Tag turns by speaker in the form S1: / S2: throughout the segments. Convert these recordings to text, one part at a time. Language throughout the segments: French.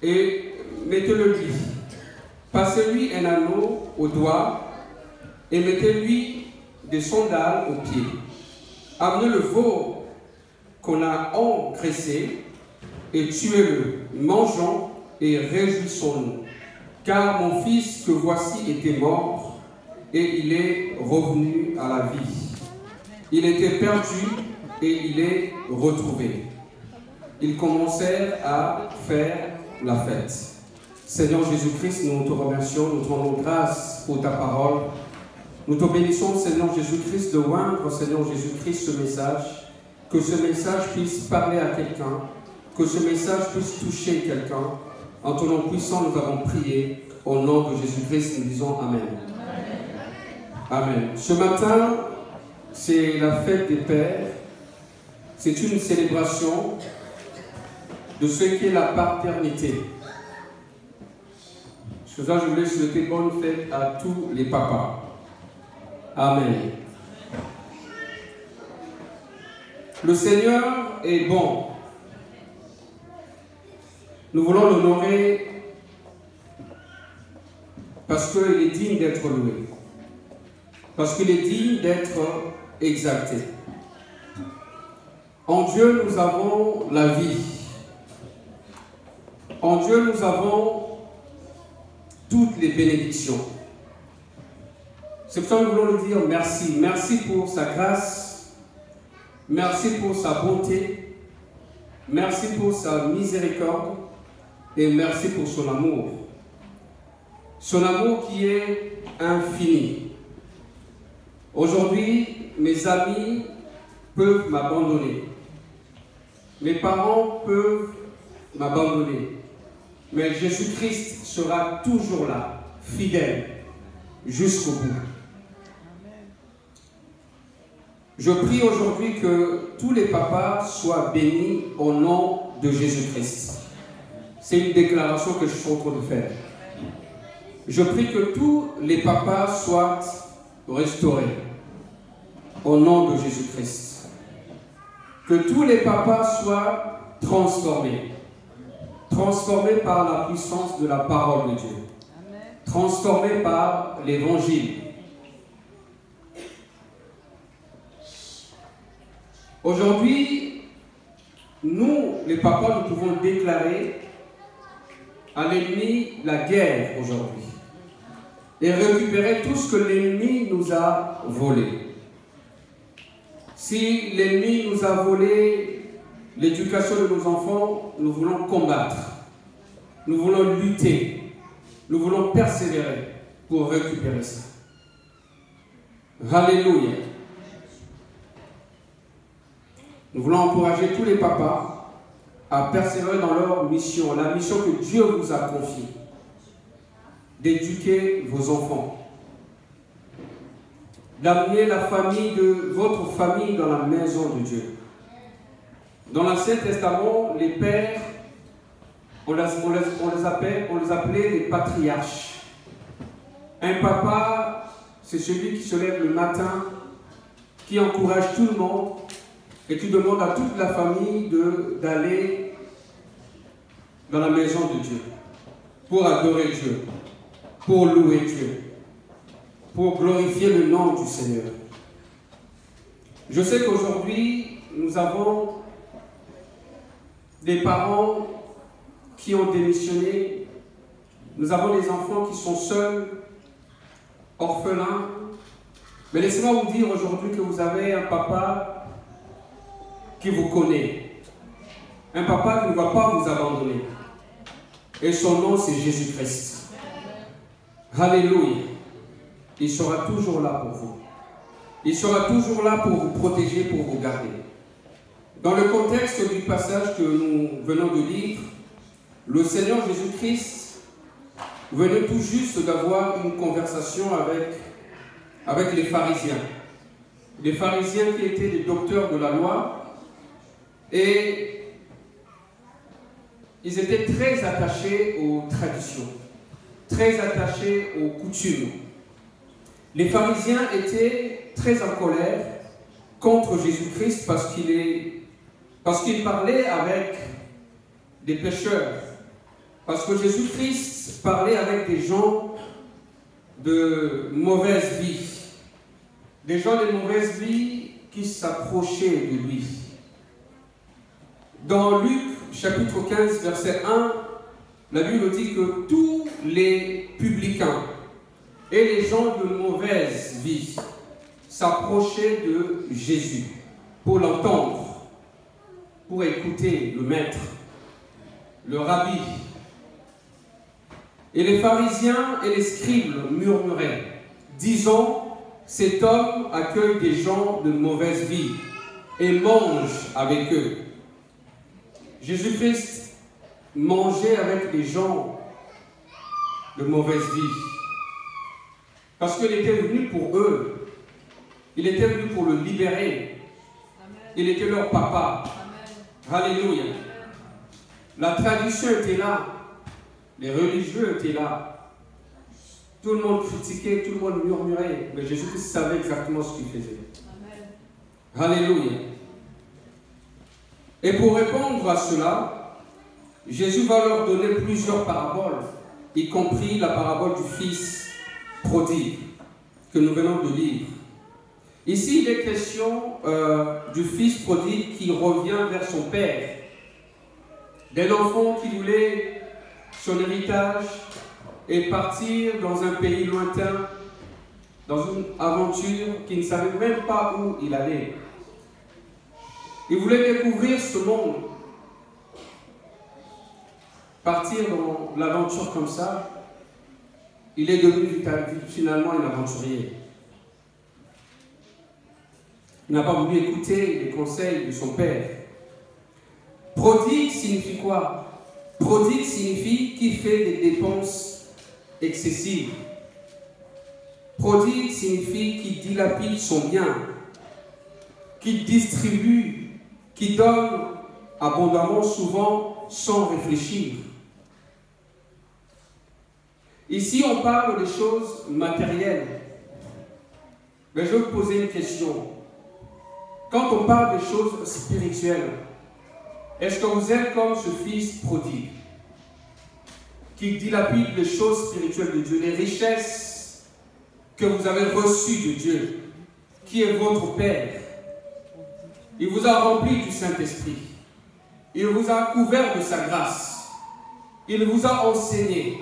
S1: et mettez-le-lui. Passez-lui un anneau au doigt et mettez-lui des sandales aux pieds. Amenez le veau qu'on a engraissé et tuez-le, mangeons et réjouissons-nous. Car mon fils que voici était mort et il est revenu à la vie. Il était perdu et il est retrouvé. Ils commencèrent à faire la fête. Seigneur Jésus-Christ, nous te remercions, nous te rendons grâce pour ta parole. Nous te bénissons, Seigneur Jésus-Christ, de oindre, Seigneur Jésus-Christ, ce message. Que ce message puisse parler à quelqu'un. Que ce message puisse toucher quelqu'un. En ton nom puissant, nous avons prié. Au nom de Jésus-Christ, nous disons Amen. Amen. Ce matin, c'est la fête des pères. C'est une célébration de ce qu'est la paternité. Sur ça, je voulais souhaiter bonne fête à tous les papas. Amen. Le Seigneur est bon. Nous voulons l'honorer parce qu'il est digne d'être loué. Parce qu'il est digne d'être exalté. En Dieu, nous avons la vie. En Dieu, nous avons toutes les bénédictions. C'est pour ça que nous voulons lui dire merci. Merci pour sa grâce. Merci pour sa bonté. Merci pour sa miséricorde. Et merci pour son amour. Son amour qui est infini. Aujourd'hui, mes amis peuvent m'abandonner. Mes parents peuvent m'abandonner. Mais Jésus-Christ sera toujours là, fidèle, jusqu'au bout. Je prie aujourd'hui que tous les papas soient bénis au nom de Jésus-Christ. C'est une déclaration que je suis en train de faire. Je prie que tous les papas soient restaurés au nom de Jésus-Christ. Que tous les papas soient transformés. Transformés par la puissance de la parole de Dieu. Transformés par l'évangile. Aujourd'hui, nous, les papas, nous pouvons déclarer à l'ennemi la guerre aujourd'hui et récupérer tout ce que l'ennemi nous a volé. Si l'ennemi nous a volé l'éducation de nos enfants, nous voulons combattre, nous voulons lutter, nous voulons persévérer pour récupérer ça. Alléluia. Nous voulons encourager tous les papas à persévérer dans leur mission, la mission que Dieu vous a confiée, d'éduquer vos enfants, d'amener la famille de votre famille dans la maison de Dieu. Dans l'Ancien Testament, les pères, on les appelait les patriarches. Un papa, c'est celui qui se lève le matin, qui encourage tout le monde, et tu demandes à toute la famille d'aller dans la maison de Dieu pour adorer Dieu, pour louer Dieu, pour glorifier le nom du Seigneur. Je sais qu'aujourd'hui, nous avons des parents qui ont démissionné. Nous avons des enfants qui sont seuls, orphelins. Mais laissez-moi vous dire aujourd'hui que vous avez un papa qui vous connaît. Un papa qui ne va pas vous abandonner. Et son nom, c'est Jésus-Christ. Alléluia. Il sera toujours là pour vous. Il sera toujours là pour vous protéger, pour vous garder. Dans le contexte du passage que nous venons de lire, le Seigneur Jésus-Christ venait tout juste d'avoir une conversation avec les pharisiens. Les pharisiens qui étaient des docteurs de la loi. Et ils étaient très attachés aux traditions, très attachés aux coutumes. Les pharisiens étaient très en colère contre Jésus-Christ parce qu'il parlait avec des pécheurs, Parce que Jésus-Christ parlait avec des gens de mauvaise vie. Des gens de mauvaise vie qui s'approchaient de lui. Dans Luc, chapitre 15, verset 1, la Bible dit que tous les publicains et les gens de mauvaise vie s'approchaient de Jésus pour l'entendre, pour écouter le maître, le rabbi. Et les pharisiens et les scribes murmuraient, disant, cet homme accueille des gens de mauvaise vie et mange avec eux. Jésus-Christ mangeait avec les gens de mauvaise vie. Parce qu'il était venu pour eux. Il était venu pour le libérer. Il était leur papa. Alléluia. La tradition était là. Les religieux étaient là. Tout le monde critiquait, tout le monde murmurait. Mais Jésus-Christ savait exactement ce qu'il faisait. Amen. Alléluia. Et pour répondre à cela, Jésus va leur donner plusieurs paraboles, y compris la parabole du fils prodigue que nous venons de lire. Ici, il est question du fils prodigue qui revient vers son père, d'un enfant qui voulait son héritage et partir dans un pays lointain, dans une aventure qu'il ne savait même pas où il allait. Il voulait découvrir ce monde, partir dans l'aventure comme ça. Il est devenu finalement un aventurier. Il n'a pas voulu écouter les conseils de son père. Prodigue signifie quoi? Prodigue signifie qui fait des dépenses excessives. Prodigue signifie qui dilapide son bien, qui distribue, qui donne abondamment, souvent sans réfléchir. Ici, on parle des choses matérielles. Mais je vais vous poser une question. Quand on parle des choses spirituelles, est-ce que vous êtes comme ce fils prodigue qui dilapide les choses spirituelles de Dieu, les richesses que vous avez reçues de Dieu, qui est votre Père? Il vous a rempli du Saint-Esprit. Il vous a couvert de sa grâce. Il vous a enseigné.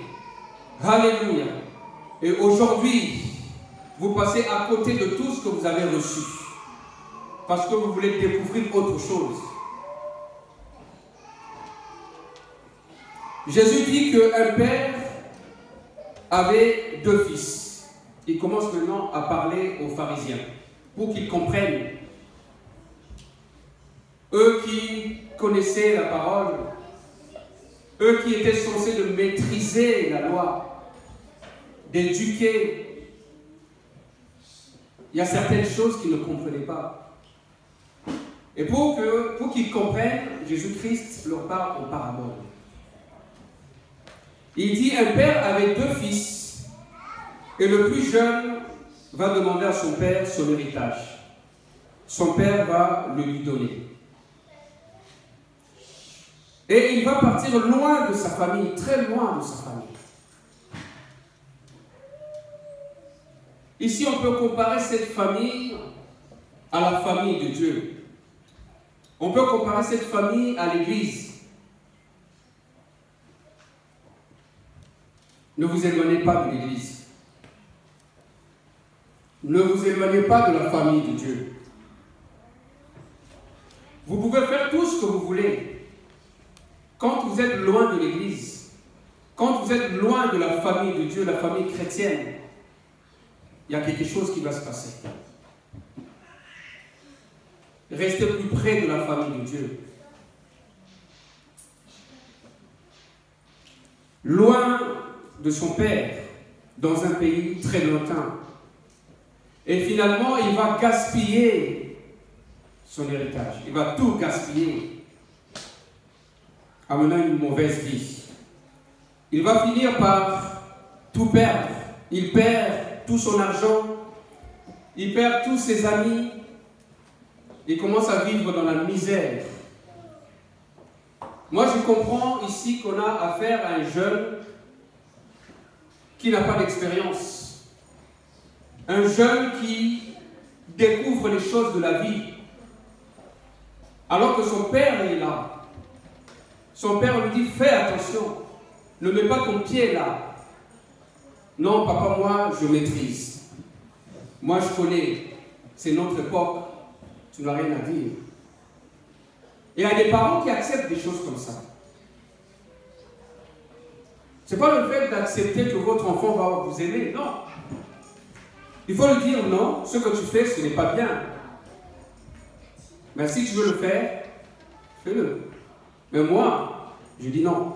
S1: Alléluia. Et aujourd'hui, vous passez à côté de tout ce que vous avez reçu. Parce que vous voulez découvrir autre chose. Jésus dit qu'un père avait deux fils. Il commence maintenant à parler aux pharisiens pour qu'ils comprennent. Eux qui connaissaient la parole, eux qui étaient censés de maîtriser la loi, d'éduquer, il y a certaines choses qu'ils ne comprenaient pas. Et pour qu'ils comprennent, Jésus-Christ leur parle en parabole. Il dit, un père avait deux fils, et le plus jeune va demander à son père son héritage. Son père va le lui donner. Et il va partir loin de sa famille, très loin de sa famille. Ici, on peut comparer cette famille à la famille de Dieu. On peut comparer cette famille à l'Église. Ne vous éloignez pas de l'Église. Ne vous éloignez pas de la famille de Dieu. Vous pouvez faire tout ce que vous voulez. Quand vous êtes loin de l'Église, quand vous êtes loin de la famille de Dieu, la famille chrétienne, il y a quelque chose qui va se passer. Restez plus près de la famille de Dieu. Loin de son père, dans un pays très lointain. Et finalement, il va gaspiller son héritage. Il va tout gaspiller, amenant une mauvaise vie. Il va finir par tout perdre. Il perd tout son argent, il perd tous ses amis, il commence à vivre dans la misère. Moi, je comprends ici qu'on a affaire à un jeune qui n'a pas d'expérience. Un jeune qui découvre les choses de la vie. Alors que son père est là. Son père lui dit, fais attention. Ne mets pas ton pied là. Non, papa, moi, je maîtrise. Moi, je connais. C'est notre époque. Tu n'as rien à dire. Et il y a des parents qui acceptent des choses comme ça. Ce n'est pas le fait d'accepter que votre enfant va vous aimer, non. Il faut lui dire non, ce que tu fais, ce n'est pas bien. Mais si tu veux le faire, fais-le. Mais moi, je dis non.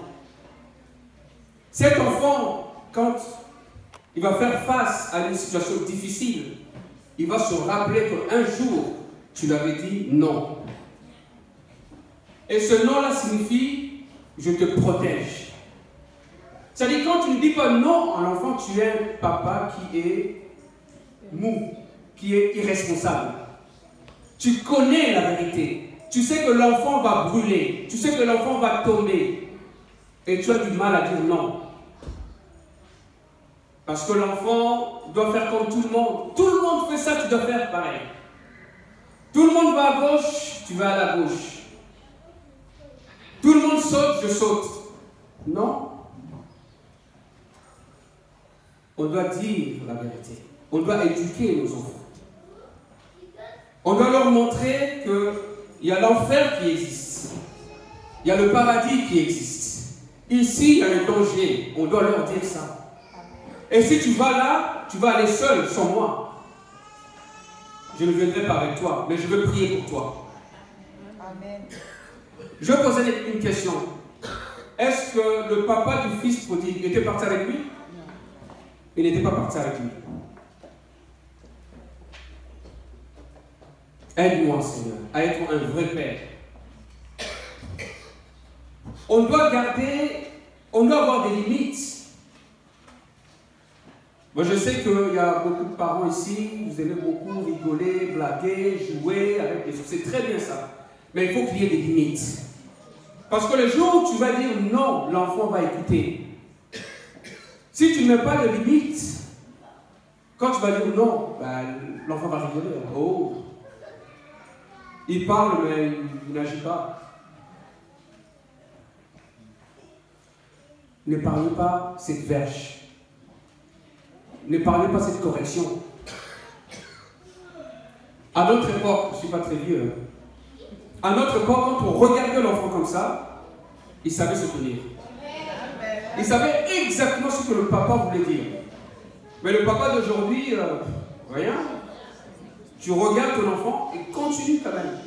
S1: Cet enfant, quand il va faire face à une situation difficile, il va se rappeler qu'un jour, tu lui avais dit non. Et ce non-là signifie, je te protège. C'est-à-dire, quand tu ne dis pas non à l'enfant, tu es un papa qui est mou, qui est irresponsable. Tu connais la vérité. Tu sais que l'enfant va brûler. Tu sais que l'enfant va tomber. Et tu as du mal à dire non. Parce que l'enfant doit faire comme tout le monde. Tout le monde fait ça, tu dois faire pareil. Tout le monde va à gauche, tu vas à la gauche. Tout le monde saute, je saute. Non. On doit dire la vérité. On doit éduquer nos enfants. On doit leur montrer qu'il y a l'enfer qui existe. Il y a le paradis qui existe. Ici, il y a le danger. On doit leur dire ça. Et si tu vas là, tu vas aller seul, sans moi. Je ne viendrai pas avec toi, mais je veux prier pour toi. Amen. Je vais poser une question. Est-ce que le papa du fils prodigue était parti avec lui? Il n'était pas parti avec lui. Aide-moi, Seigneur, à être un vrai père. On doit avoir des limites. Moi, je sais qu'il y a beaucoup de parents ici, vous aimez beaucoup rigoler, blaguer, jouer avec les autres. C'est très bien ça. Mais il faut qu'il y ait des limites. Parce que le jour où tu vas dire non, l'enfant va écouter. Si tu ne mets pas de limites, quand tu vas dire non, ben, l'enfant va rigoler. Oh, il parle, mais il n'agit pas. Ne parlez pas cette verge. Ne parlez pas cette correction. À notre époque, je ne suis pas très vieux, à notre époque, quand on regardait l'enfant comme ça, il savait se tenir. Il savait exactement ce que le papa voulait dire. Mais le papa d'aujourd'hui, rien. Tu regardes ton enfant et continue quand même.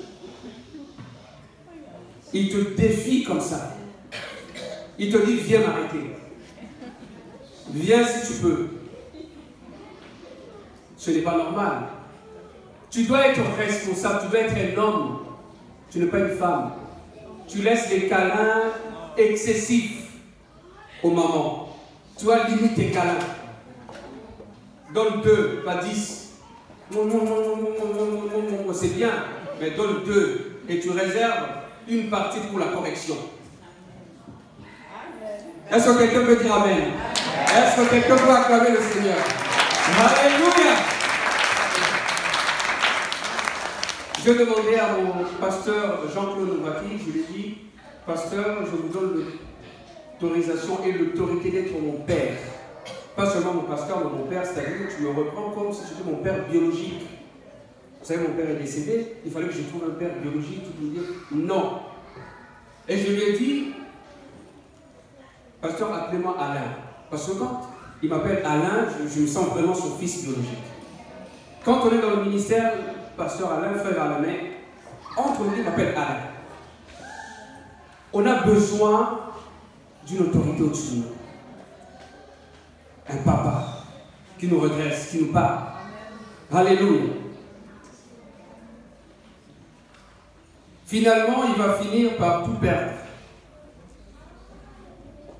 S1: Il te défie comme ça. Il te dit, viens m'arrêter. Viens si tu peux. Ce n'est pas normal. Tu dois être responsable, tu dois être un homme. Tu n'es pas une femme. Tu laisses les câlins excessifs aux mamans. Tu dois limiter tes câlins. Donne 2, pas 10. C'est bien, mais donne 2. Et tu réserves une partie pour la correction. Est-ce que quelqu'un peut dire Amen? Est-ce que quelqu'un peut acclamer le Seigneur? Alléluia! Je demandais à mon pasteur Jean-Claude Novaki, je lui ai dit, pasteur, je vous donne l'autorisation et l'autorité d'être mon père. Pas seulement mon pasteur, mais mon père, c'est-à-dire que tu me reprends comme si j'étais mon père biologique. Vous savez, mon père est décédé, il fallait que je trouve un père biologique qui me dire non. Et je lui ai dit, pasteur, appelez-moi Alain. Parce que quand il m'appelle Alain, je me sens vraiment son fils biologique. Quand on est dans le ministère, pasteur Alain, frère Alain, entre nous, il m'appelle Alain. On a besoin d'une autorité au-dessus de nous. Un papa qui nous redresse, qui nous parle. Alléluia. Finalement, il va finir par tout perdre.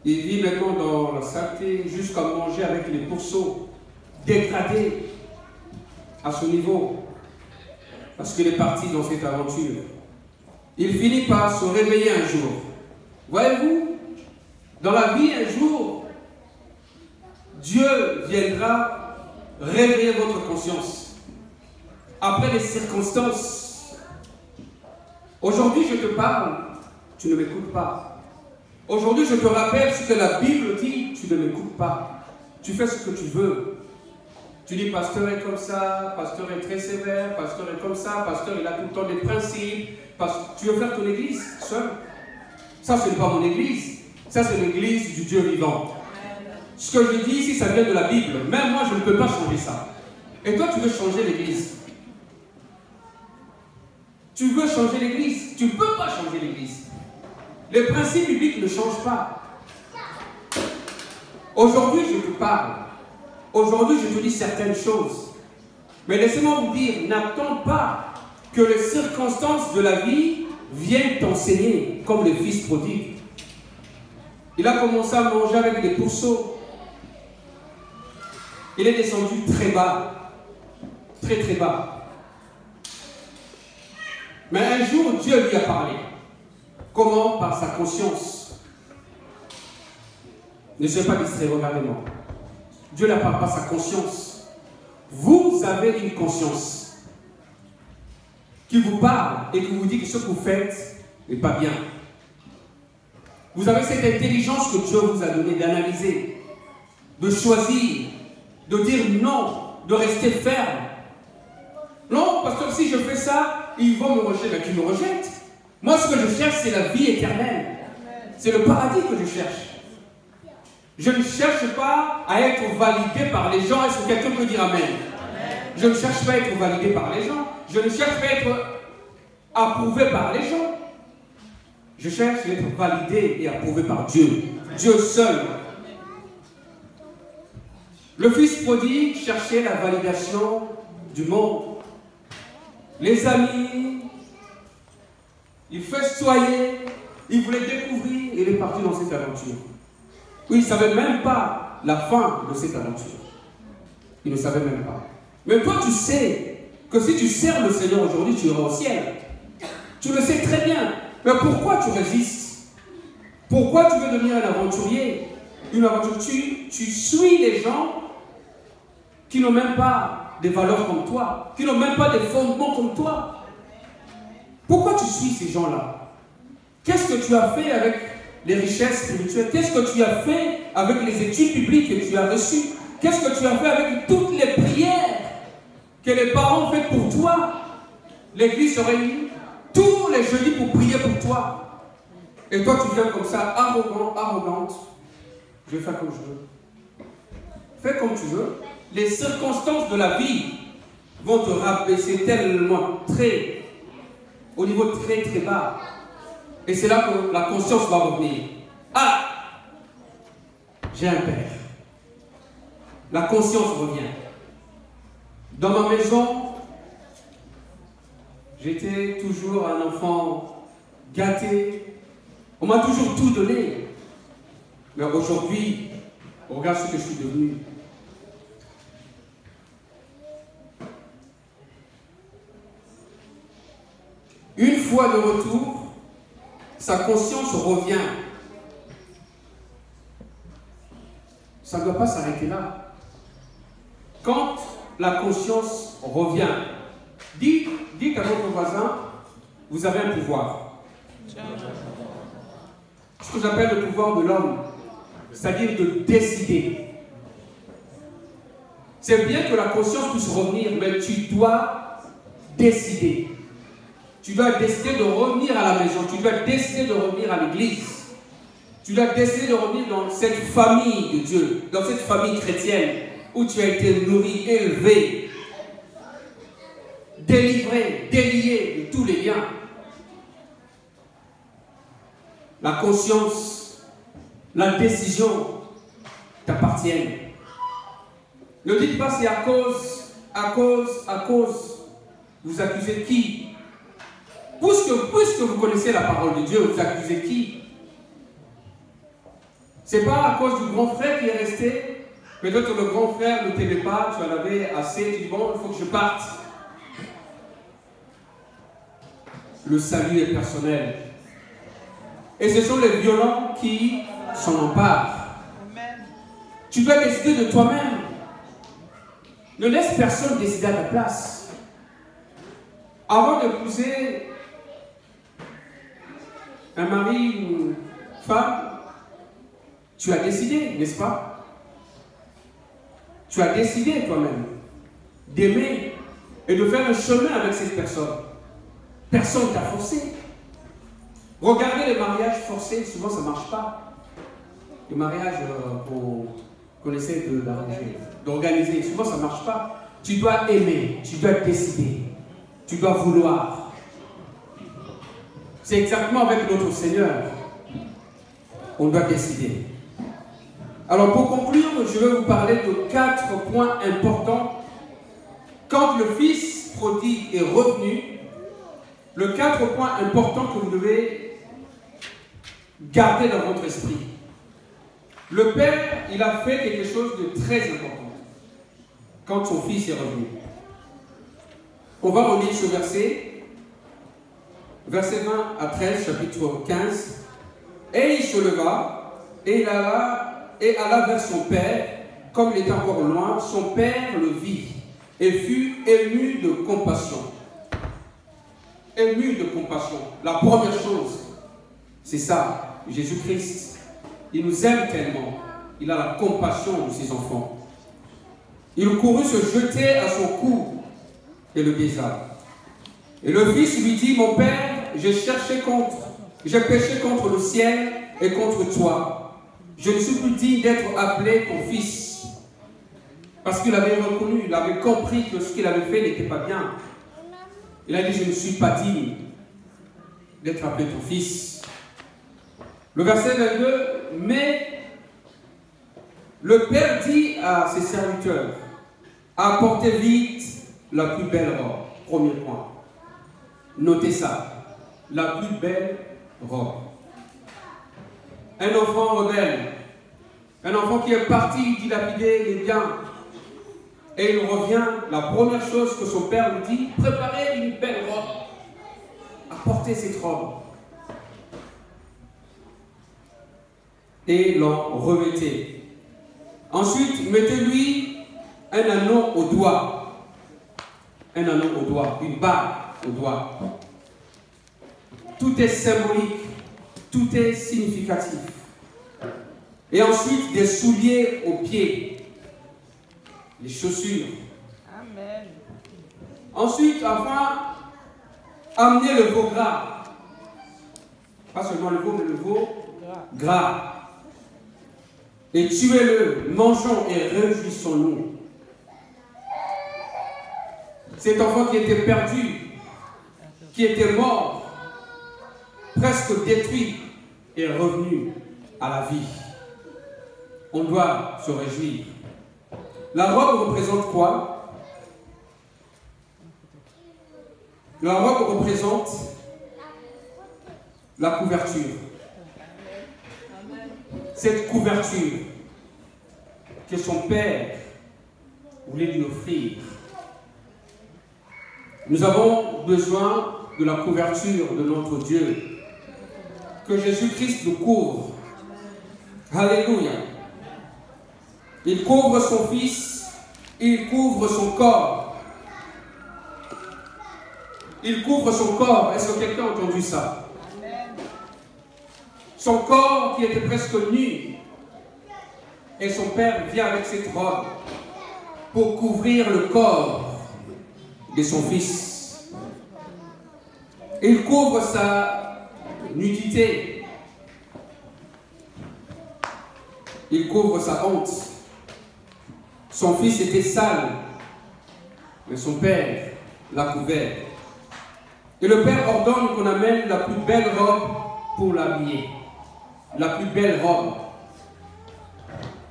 S1: Il vit maintenant dans la saleté jusqu'à manger avec les pourceaux, dégradé à ce niveau, parce qu'il est parti dans cette aventure. Il finit par se réveiller un jour Voyez-vous, dans la vie, un jour, Dieu viendra réveiller votre conscience. Après les circonstances. Aujourd'hui, je te parle, tu ne m'écoutes pas. Aujourd'hui, je te rappelle ce que la Bible dit, tu ne m'écoutes pas. Tu fais ce que tu veux. Tu dis, pasteur est comme ça, pasteur est très sévère, pasteur est comme ça, pasteur il a tout le temps des principes. Tu veux faire ton église seul. Ça, ce n'est pas mon église. Ça, c'est l'église du Dieu vivant. Ce que je dis ici, ça vient de la Bible. Même moi, je ne peux pas changer ça. Et toi, tu veux changer l'église. Tu veux changer l'église. Tu ne peux pas changer l'église. Les principes bibliques ne changent pas. Aujourd'hui, je te parle. Aujourd'hui, je te dis certaines choses. Mais laissez-moi vous dire, n'attends pas que les circonstances de la vie viennent t'enseigner, comme le fils prodigue. Il a commencé à manger avec des pourceaux. Il est descendu très bas. Très très bas. Mais un jour, Dieu lui a parlé. Comment? Par sa conscience. Ne soyez pas distrait, regardez-moi. Dieu n'a parlé par sa conscience. Vous avez une conscience qui vous parle et qui vous dit que ce que vous faites n'est pas bien. Vous avez cette intelligence que Dieu vous a donnée d'analyser, de choisir, de dire non, de rester ferme. Non, parce que si je fais ça, ils vont me rejeter. Mais tu me rejettes. Moi, ce que je cherche, c'est la vie éternelle. C'est le paradis que je cherche. Je ne cherche pas à être validé par les gens. Est-ce que quelqu'un peut dire amen? Je ne cherche pas à être validé par les gens. Je ne cherche pas à être approuvé par les gens. Je cherche à être validé et approuvé par Dieu. Dieu seul. Le fils prodigue cherchait la validation du monde. Les amis, il festoyait, il voulait découvrir, et il est parti dans cette aventure. Oui, il ne savait même pas la fin de cette aventure. Il ne savait même pas. Mais toi, tu sais que si tu sers le Seigneur aujourd'hui, tu iras au ciel. Tu le sais très bien. Mais pourquoi tu résistes? Pourquoi tu veux devenir un aventurier? Une aventure, tu suis les gens qui n'ont même pas des valeurs comme toi, qui n'ont même pas des fondements comme toi. Pourquoi tu suis ces gens-là? Qu'est-ce que tu as fait avec les richesses spirituelles? Qu'est-ce que tu as fait avec les études bibliques que tu as reçues? Qu'est-ce que tu as fait avec toutes les prières que les parents ont faites pour toi? L'église se réunit tous les jeudis pour prier pour toi. Et toi, tu viens comme ça, arrogant, arrogante. Je vais faire comme je veux. Fais comme tu veux. Les circonstances de la vie vont te rabaisser tellement au niveau très très bas. Et c'est là que la conscience va revenir. Ah, j'ai un père. La conscience revient. Dans ma maison, j'étais toujours un enfant gâté. On m'a toujours tout donné. Mais aujourd'hui, regarde ce que je suis devenu. Une fois de retour, sa conscience revient. Ça ne doit pas s'arrêter là. Quand la conscience revient, dites à votre voisin, vous avez un pouvoir. Ce que j'appelle le pouvoir de l'homme, c'est-à-dire de décider. C'est bien que la conscience puisse revenir, mais tu dois décider. Tu dois décider de revenir à la maison. Tu dois décider de revenir à l'église. Tu dois décider de revenir dans cette famille de Dieu, dans cette famille chrétienne où tu as été nourri, élevé, délivré, délié de tous les liens. La conscience, la décision t'appartiennent. Ne dites pas c'est à cause. Vous accusez qui? Puisque vous connaissez la parole de Dieu, vous accusez qui? C'est pas à cause du grand frère qui est resté. Peut-être que le grand frère ne t'aimait pas, tu en avais assez, tu dis bon, il faut que je parte. Le salut est personnel. Et ce sont les violents qui s'en emparent. Tu dois décider de toi-même. Ne laisse personne décider à ta place. Avant d'épouser un mari ou une femme, tu as décidé, n'est-ce pas? Tu as décidé toi-même d'aimer et de faire un chemin avec cette personne. Personne ne t'a forcé. Regardez les mariages forcés, souvent ça ne marche pas. Les mariages qu'on essaie d'organiser, souvent ça ne marche pas. Tu dois aimer, tu dois décider, tu dois vouloir. C'est exactement avec notre Seigneur. On doit décider. Alors pour conclure, je vais vous parler de 4 points importants. Quand le fils prodigue est revenu, le 4 points importants que vous devez garder dans votre esprit. Le père, il a fait quelque chose de très important quand son fils est revenu. On va relire ce verset, verset 20 à 13, chapitre 15. Et il se leva et alla vers son père. Comme il était encore loin, son père le vit et fut ému de compassion. Ému de compassion. La première chose, c'est ça. Jésus-Christ, il nous aime tellement. Il a la compassion de ses enfants. Il courut se jeter à son cou et le baisa. Et le fils lui dit, mon père, j'ai péché contre le ciel et contre toi. Je ne suis plus digne d'être appelé ton fils. Parce qu'il avait reconnu, il avait compris que ce qu'il avait fait n'était pas bien. Il a dit, je ne suis pas digne d'être appelé ton fils. Le verset 22, mais le père dit à ses serviteurs, apportez vite la plus belle robe. Premier point. Notez ça. La plus belle robe. Un enfant rebelle, un enfant qui est parti dilapider les biens, et il revient, la première chose que son père lui dit, préparez une belle robe, apportez cette robe, et l'en revêtez. Ensuite, mettez-lui un anneau au doigt, une bague au doigt. Tout est symbolique, tout est significatif. Et ensuite, des souliers aux pieds, les chaussures.
S2: Amen.
S1: Ensuite, enfin, amenez le veau gras. Pas seulement le veau, mais le veau gras. Et tuez-le, mangeons et réjouissons-nous. Cet enfant qui était perdu, qui était mort, presque détruit, est revenu à la vie. On doit se réjouir. La robe représente quoi? La robe représente la couverture. Cette couverture que son père voulait lui offrir. Nous avons besoin de la couverture de notre Dieu. Que Jésus-Christ nous couvre. Alléluia. Il couvre son fils, il couvre son corps. Il couvre son corps. Est-ce que quelqu'un a entendu ça? Son corps qui était presque nu. Et son père vient avec cette robe pour couvrir le corps de son fils. Il couvre sa nudité. Il couvre sa honte. Son fils était sale, mais son père l'a couvert. Et le père ordonne qu'on amène la plus belle robe pour l'habiller. La plus belle robe.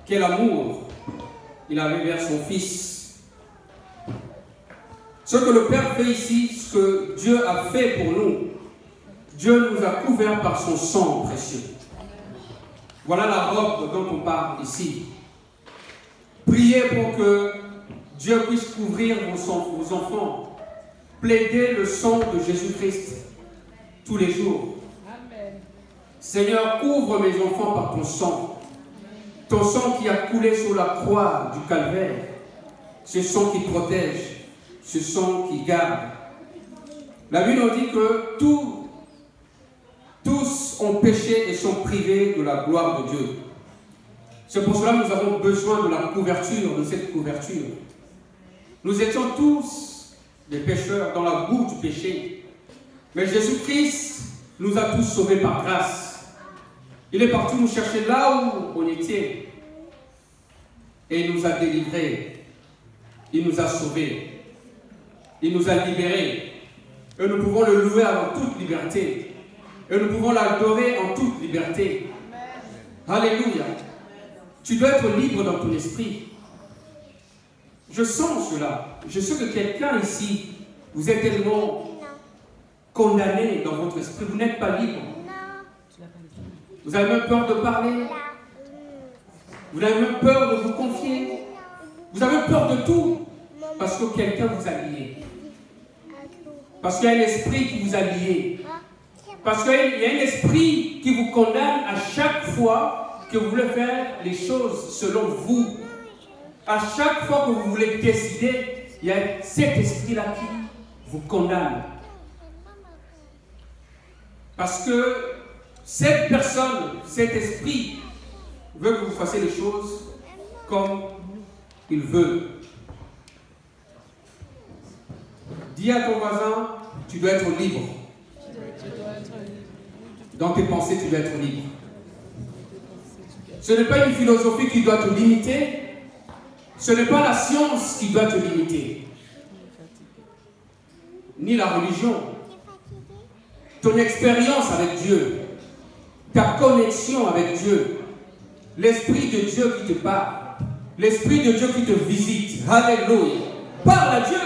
S1: Quel amour il avait vers son fils. Ce que le Père fait ici, ce que Dieu a fait pour nous, Dieu nous a couverts par son sang précieux. Voilà la robe dont on parle ici. Priez pour que Dieu puisse couvrir vos enfants. Plaidez le sang de Jésus-Christ tous les jours.
S2: Amen.
S1: Seigneur, couvre mes enfants par ton sang. Ton sang qui a coulé sur la croix du calvaire. Ce sang qui protège. Ce sang qui garde. La Bible nous dit que tous ont péché et sont privés de la gloire de Dieu. C'est pour cela que nous avons besoin de la couverture, de cette couverture. Nous étions tous des pécheurs dans la boue du péché. Mais Jésus-Christ nous a tous sauvés par grâce. Il est parti nous chercher là où on était. Et il nous a délivrés. Il nous a sauvés. Il nous a libérés. Et nous pouvons le louer en toute liberté. Et nous pouvons l'adorer en toute liberté. Alléluia. Tu dois être libre dans ton esprit. Je sens cela. Je sais que quelqu'un ici, vous êtes tellement condamné dans votre esprit, vous n'êtes pas libre. Vous avez même peur de parler. Vous avez même peur de vous confier. Vous avez peur de tout. Parce que quelqu'un vous a lié. Parce qu'il y a un esprit qui vous a lié. Parce qu'il y a un esprit qui vous condamne à chaque fois que vous voulez faire les choses selon vous. À chaque fois que vous voulez décider, il y a cet esprit-là qui vous condamne. Parce que cette personne, cet esprit, veut que vous fassiez les choses comme il veut. Dis à ton voisin, tu dois être libre. Dans tes pensées, tu dois être libre. Ce n'est pas une philosophie qui doit te limiter. Ce n'est pas la science qui doit te limiter. Ni la religion. Ton expérience avec Dieu. Ta connexion avec Dieu. L'Esprit de Dieu qui te parle. L'Esprit de Dieu qui te visite. Alléluia. Parle à Dieu.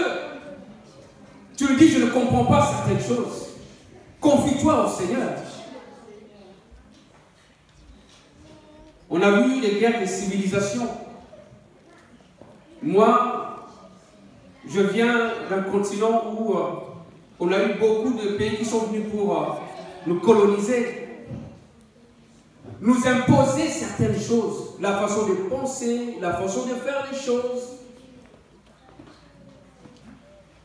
S1: Tu lui dis, je ne comprends pas certaines choses. Confie-toi au Seigneur. On a vu les guerres des civilisations. Moi, je viens d'un continent où on a eu beaucoup de pays qui sont venus pour nous coloniser, nous imposer certaines choses, la façon de penser, la façon de faire les choses.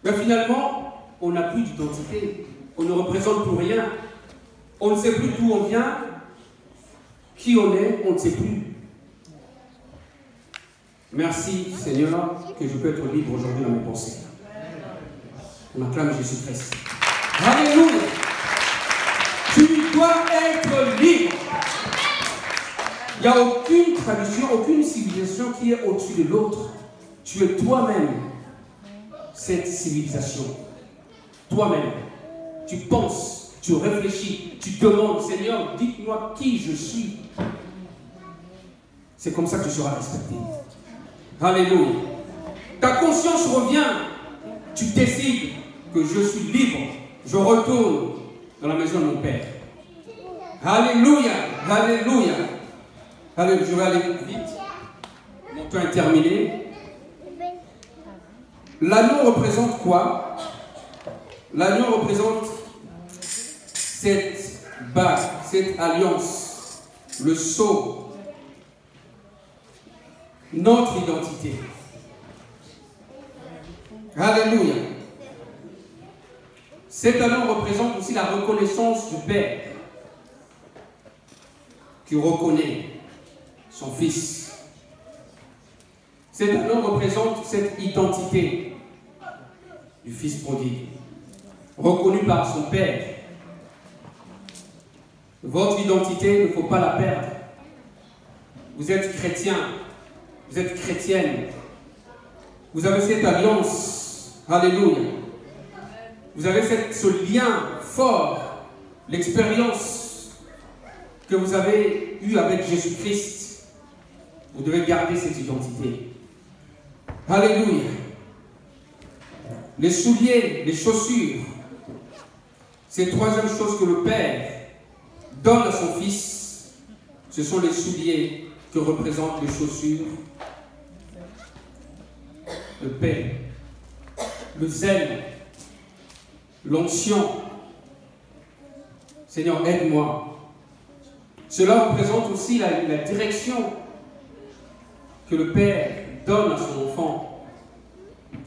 S1: Mais finalement, on n'a plus d'identité, on ne représente plus rien, on ne sait plus d'où on vient, qui on est, on ne sait plus. Merci Seigneur que je peux être libre aujourd'hui dans mes pensées. On acclame Jésus-Christ. Alléluia. Tu dois être libre. Il n'y a aucune tradition, aucune civilisation qui est au-dessus de l'autre. Tu es toi-même cette civilisation. Toi-même. Tu penses, tu réfléchis, tu demandes, Seigneur, dites-moi qui je suis. C'est comme ça que tu seras respecté. Alléluia. Ta conscience revient. Tu décides que je suis libre. Je retourne dans la maison de mon Père. Alléluia. Alléluia. Alléluia. Je vais aller vite. Mon temps est terminé. L'anneau représente quoi? L'anneau représente cette bague, cette alliance, le sceau. Notre identité. Alléluia. Cet anneau représente aussi la reconnaissance du Père qui reconnaît son Fils. Cet anneau représente cette identité du Fils prodigue, reconnu par son Père. Votre identité, il ne faut pas la perdre. Vous êtes chrétien. Vous êtes chrétienne. Vous avez cette alliance. Alléluia. Vous avez ce lien fort, l'expérience que vous avez eue avec Jésus-Christ. Vous devez garder cette identité. Alléluia. Les souliers, les chaussures, c'est la troisième chose que le Père donne à son Fils. Ce sont les souliers que représentent les chaussures. Le Père, le zèle, l'onction. Seigneur, aide-moi Cela représente aussi la direction que le père donne à son enfant.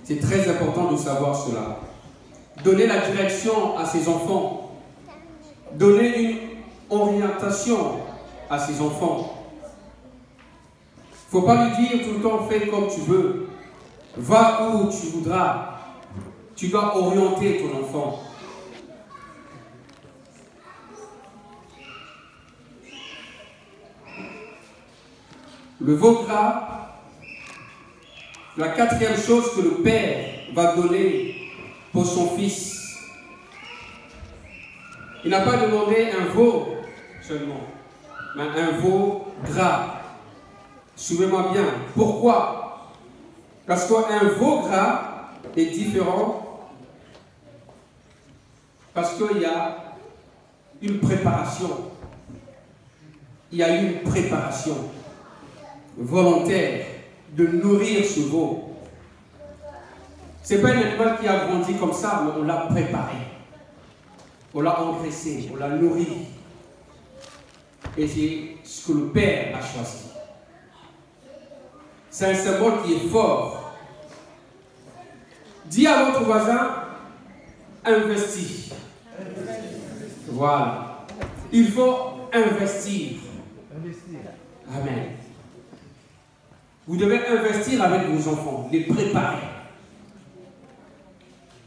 S1: C'est très important de savoir cela. Donner la direction à ses enfants. Donner une orientation à ses enfants. Il ne faut pas lui dire tout le temps fais comme tu veux. Va où tu voudras. Tu dois orienter ton enfant. Le veau gras, la quatrième chose que le père va donner pour son fils. Il n'a pas demandé un veau seulement, mais un veau gras. Suivez-moi bien. Pourquoi? Parce qu'un veau gras est différent, parce qu'il y a une préparation. Il y a une préparation volontaire de nourrir ce veau. Ce n'est pas un animal qui a grandi comme ça, mais on l'a préparé. On l'a engraissé, on l'a nourri. Et c'est ce que le Père a choisi. C'est un symbole qui est fort. Dis à votre voisin, investis. Voilà. Il faut investir. Amen. Vous devez investir avec vos enfants, les préparer.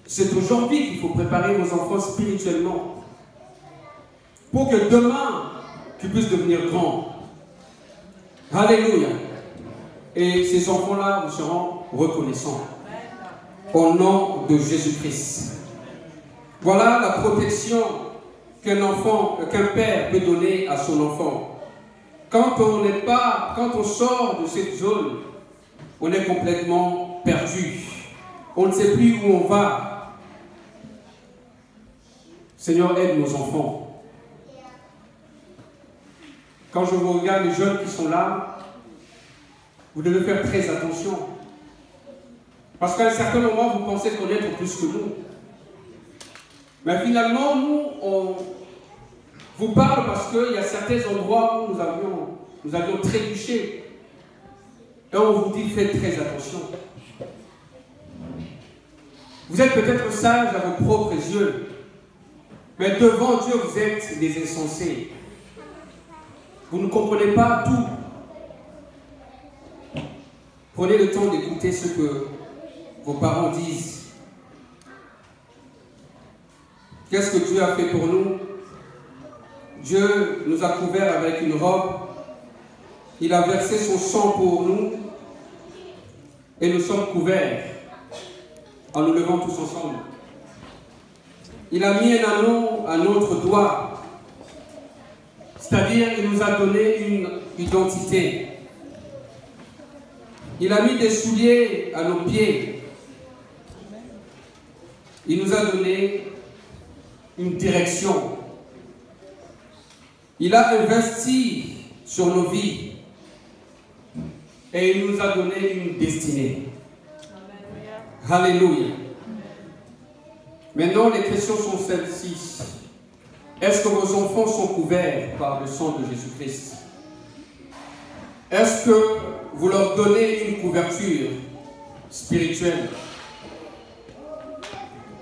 S1: C'est aujourd'hui qu'il faut préparer vos enfants spirituellement. Pour que demain, tu puisses devenir grand. Alléluia. Et ces enfants-là vous seront reconnaissants. Au nom de Jésus-Christ. Voilà la protection qu'un père peut donner à son enfant. Quand on sort de cette zone, on est complètement perdu. On ne sait plus où on va. Seigneur, aide nos enfants. Quand je vous regarde, les jeunes qui sont là, vous devez faire très attention. Parce qu'à un certain moment, vous pensez connaître plus que nous. Mais finalement, nous, on vous parle parce qu'il y a certains endroits où nous avions trébuché. Et on vous dit, faites très attention. Vous êtes peut-être sages à vos propres yeux. Mais devant Dieu, vous êtes des insensés. Vous ne comprenez pas tout. Prenez le temps d'écouter ce que vos parents disent. Qu'est-ce que Dieu a fait pour nous? Dieu nous a couverts avec une robe. Il a versé son sang pour nous. Et nous sommes couverts en nous levant tous ensemble. Il a mis un anneau à notre doigt. C'est-à-dire, il nous a donné une identité. Il a mis des souliers à nos pieds. Il nous a donné une direction. Il a investi sur nos vies. Et il nous a donné une destinée. Alléluia. Maintenant, les questions sont celles-ci. Est-ce que vos enfants sont couverts par le sang de Jésus-Christ? Est-ce que vous leur donnez une couverture spirituelle?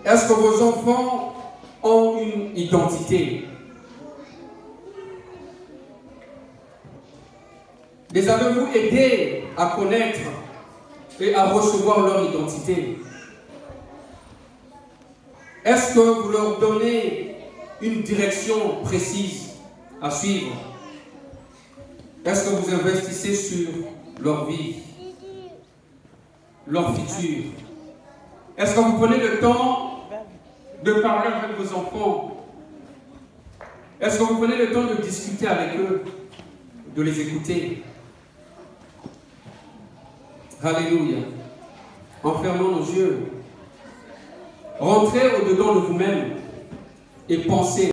S1: Est-ce que vos enfants ont une identité? Les avez-vous aidés à connaître et à recevoir leur identité? Est-ce que vous leur donnez une direction précise à suivre? Est-ce que vous investissez sur leur vie, leur futur? Est-ce que vous prenez le temps de parler avec vos enfants? Est-ce que vous prenez le temps de discuter avec eux, de les écouter? Alléluia. En fermant nos yeux, rentrez au-dedans de vous-même et pensez.